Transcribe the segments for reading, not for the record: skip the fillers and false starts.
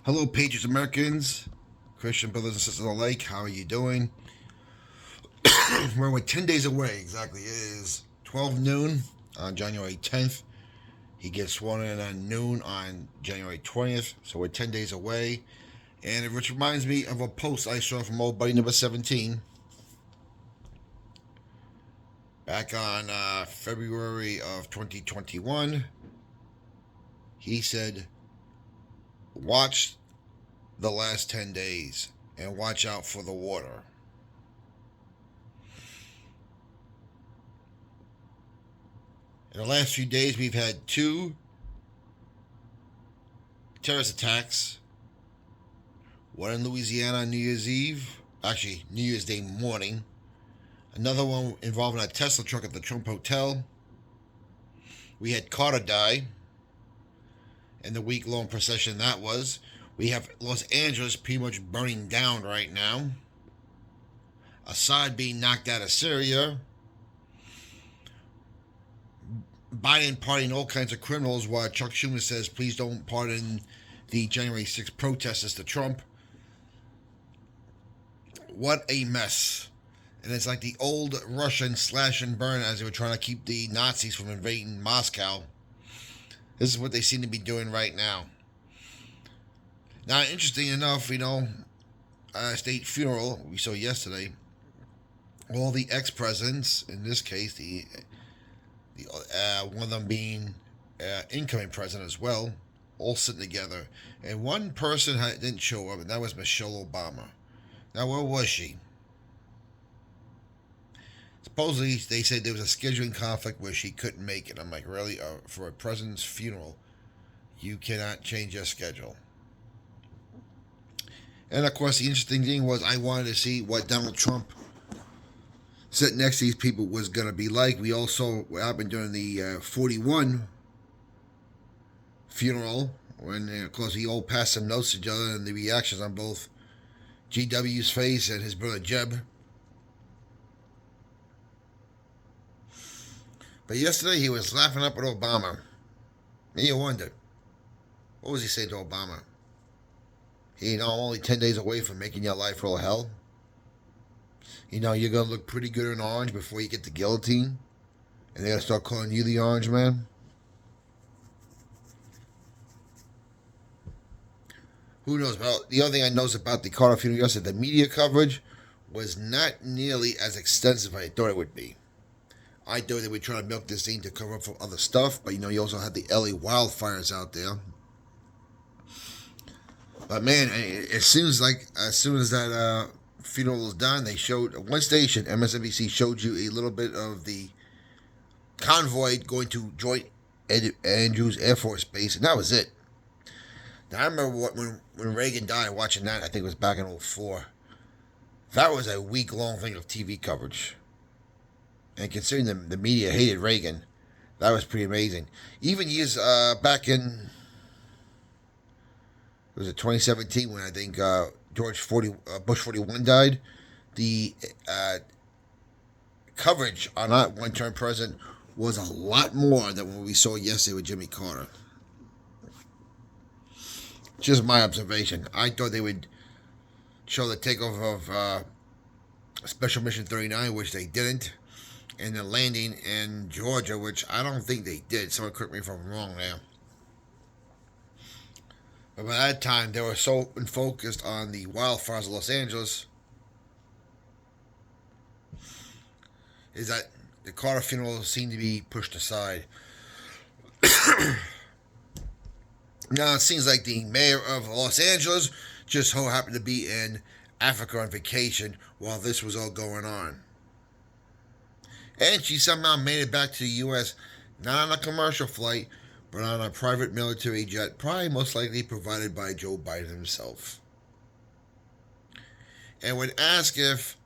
Hello, Patriots Americans, Christian brothers and sisters alike. How are you doing? We're 10 days away. Exactly. It is 12 noon on January 10th. He gets sworn in at noon on January 20th. So we're 10 days away. And which reminds me of a post I saw from old buddy number 17 back on February of 2021. He said, watch the last 10 days and watch out for the water. In the last few days, we've had two terrorist attacks. One in Louisiana on New Year's Eve, actually New Year's Day morning. Another one involving a Tesla truck at the Trump Hotel. We had Carter die, and the week-long procession that was. We have Los Angeles pretty much burning down right now. Assad being knocked out of Syria. Biden pardoning all kinds of criminals while Chuck Schumer says, please don't pardon the January 6th protesters to Trump. What a mess. And it's like the old Russian slash and burn as they were trying to keep the Nazis from invading Moscow. This is what they seem to be doing right now. Now, interesting enough, state funeral we saw yesterday. All the ex-presidents, in this case, one of them being incoming president as well, all sitting together. And one person didn't show up, and that was Michelle Obama. Now, where was she? Supposedly, they said there was a scheduling conflict where she couldn't make it. I'm like, really? For a president's funeral, you cannot change your schedule. And, of course, the interesting thing was I wanted to see what Donald Trump sitting next to these people was going to be like. We also happened during the 41 funeral when, of course, we all passed some notes to each other and the reactions on both GW's face and his brother Jeb. But yesterday he was laughing up at Obama. And you wonder, what was he saying to Obama? He only 10 days away from making your life real hell. You're going to look pretty good in orange before you get the guillotine. And they're going to start calling you the orange man. Who knows? Well, the other thing I noticed about the Carter funeral yesterday, the media coverage was not nearly as extensive as I thought it would be. I thought they would try to milk this thing to cover up for other stuff, but you also had the LA wildfires out there. But man, as soon as that funeral was done, they showed one station, MSNBC, showed you a little bit of the convoy going to Joint Andrews Air Force Base, and that was it. Now I remember when Reagan died, watching that. I think it was back in 2004. That was a week-long thing of TV coverage. And considering the media hated Reagan, that was pretty amazing. Even years back in, was it 2017 when I think Bush 41 died, the coverage on that one-term president was a lot more than what we saw yesterday with Jimmy Carter. Just my observation. I thought they would show the takeoff of Special Mission 39, which they didn't. And the landing in Georgia, which I don't think they did. Someone correct me if I'm wrong there. But by that time, they were so focused on the wildfires of Los Angeles is that the Carter funeral seemed to be pushed aside. Now, it seems like the mayor of Los Angeles just so happened to be in Africa on vacation while this was all going on. And she somehow made it back to the U.S., not on a commercial flight, but on a private military jet, probably most likely provided by Joe Biden himself. And when asked if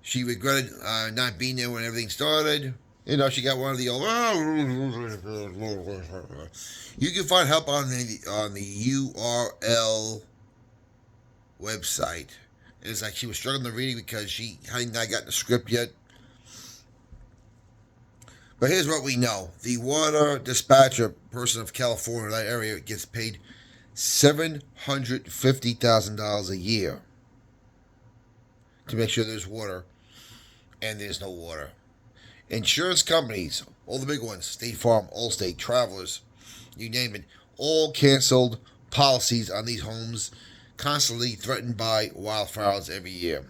she regretted not being there when everything started, she got one of the old. You can find help on the URL website. It's like she was struggling to read it because she hadn't gotten the script yet. But here's what we know. The water dispatcher person of California, that area, gets paid $750,000 a year to make sure there's water, and there's no water. Insurance companies, all the big ones, State Farm, Allstate, Travelers, you name it, all canceled policies on these homes, constantly threatened by wildfires every year.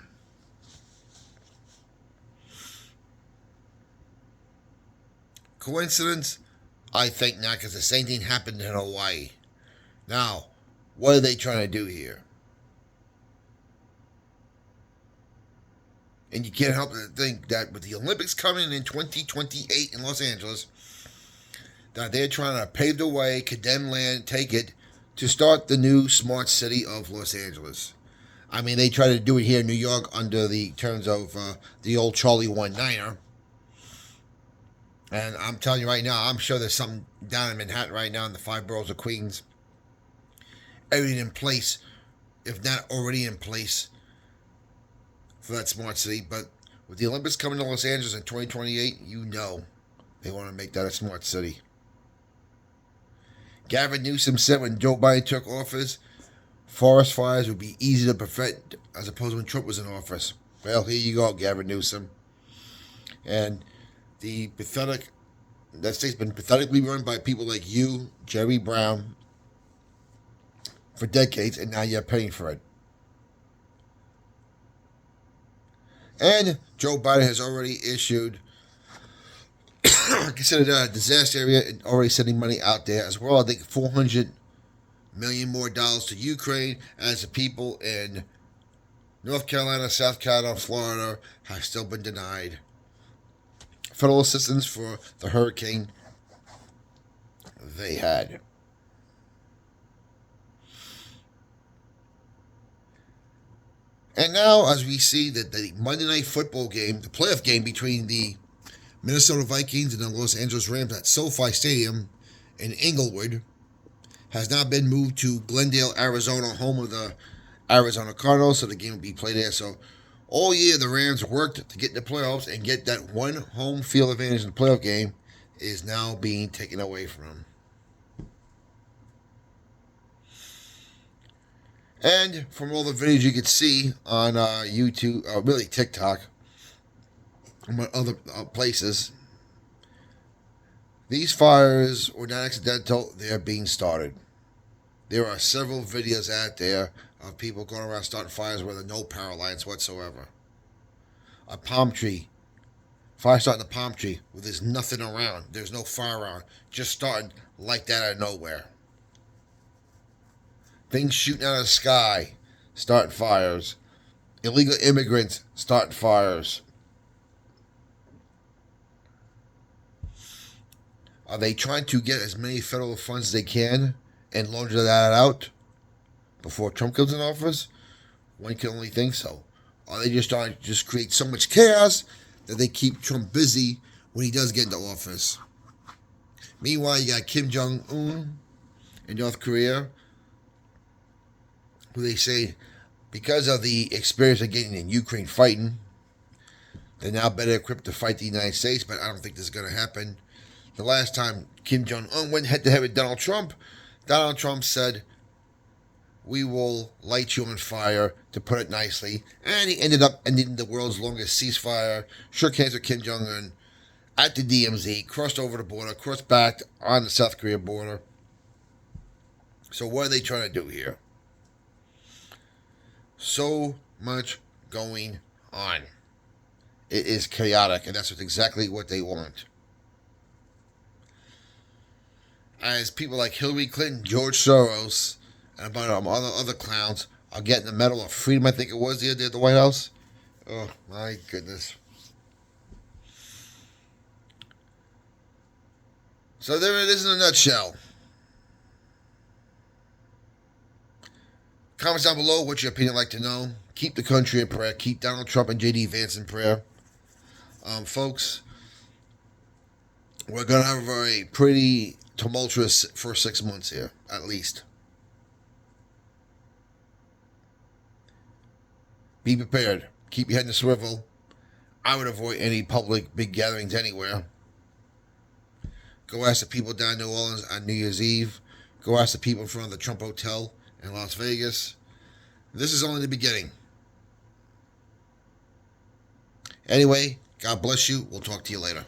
Coincidence? I think not, because the same thing happened in Hawaii. Now, what are they trying to do here? And you can't help but think that with the Olympics coming in 2028 in Los Angeles, that they're trying to pave the way, condemn land, take it, to start the new smart city of Los Angeles. I mean, they tried to do it here in New York under the terms of the old Charlie 19er. And I'm telling you right now, I'm sure there's something down in Manhattan right now in the five boroughs of Queens. Everything in place, if not already in place, for that smart city. But with the Olympics coming to Los Angeles in 2028, you know they want to make that a smart city. Gavin Newsom said when Joe Biden took office, forest fires would be easy to prevent as opposed to when Trump was in office. Well, here you go, Gavin Newsom. And that state's been pathetically run by people like you, Jerry Brown, for decades, and now you're paying for it. And Joe Biden has already issued, considered a disaster area, and already sending money out there as well. I think $400 million more to Ukraine, as the people in North Carolina, South Carolina, Florida have still been denied federal assistance for the hurricane they had. And now, as we see that the Monday Night Football game, the playoff game between the Minnesota Vikings and the Los Angeles Rams at SoFi Stadium in Inglewood, has now been moved to Glendale, Arizona, home of the Arizona Cardinals, so the game will be played there. So all year the Rams worked to get in the playoffs, and get that one home field advantage in the playoff game is now being taken away from them. And from all the videos you could see on YouTube, really TikTok, and other places, these fires were not accidental, they are being started. There are several videos out there of people going around starting fires where there are no power lines whatsoever. A palm tree, fire starting a palm tree where there's nothing around, there's no fire around, just starting like that out of nowhere. Things shooting out of the sky, starting fires. Illegal immigrants starting fires. Are they trying to get as many federal funds as they can and launder that out before Trump comes in office? One can only think so. Are they just trying to just create so much chaos that they keep Trump busy when he does get into office? Meanwhile, you got Kim Jong-un in North Korea, who they say, because of the experience they're getting in Ukraine fighting, they're now better equipped to fight the United States, but I don't think this is going to happen. The last time Kim Jong-un went head-to-head with Donald Trump said, "We will light you on fire," to put it nicely. And he ended up ending the world's longest ceasefire, shook hands with Kim Jong-un at the DMZ, crossed over the border, crossed back on the South Korea border. So what are they trying to do here? So much going on. It is chaotic, and that's exactly what they want. As people like Hillary Clinton, George Soros, and a bunch of other clowns are getting the Medal of Freedom, I think it was the other day at the White House. Oh, my goodness. So there it is in a nutshell. Comments down below, what's your opinion like to know? Keep the country in prayer. Keep Donald Trump and J.D. Vance in prayer. Folks, we're going to have a pretty tumultuous first 6 months here, at least. Be prepared. Keep your head in the swivel. I would avoid any public big gatherings anywhere. Go ask the people down in New Orleans on New Year's Eve. Go ask the people in front of the Trump Hotel in Las Vegas. This is only the beginning. Anyway, God bless you. We'll talk to you later.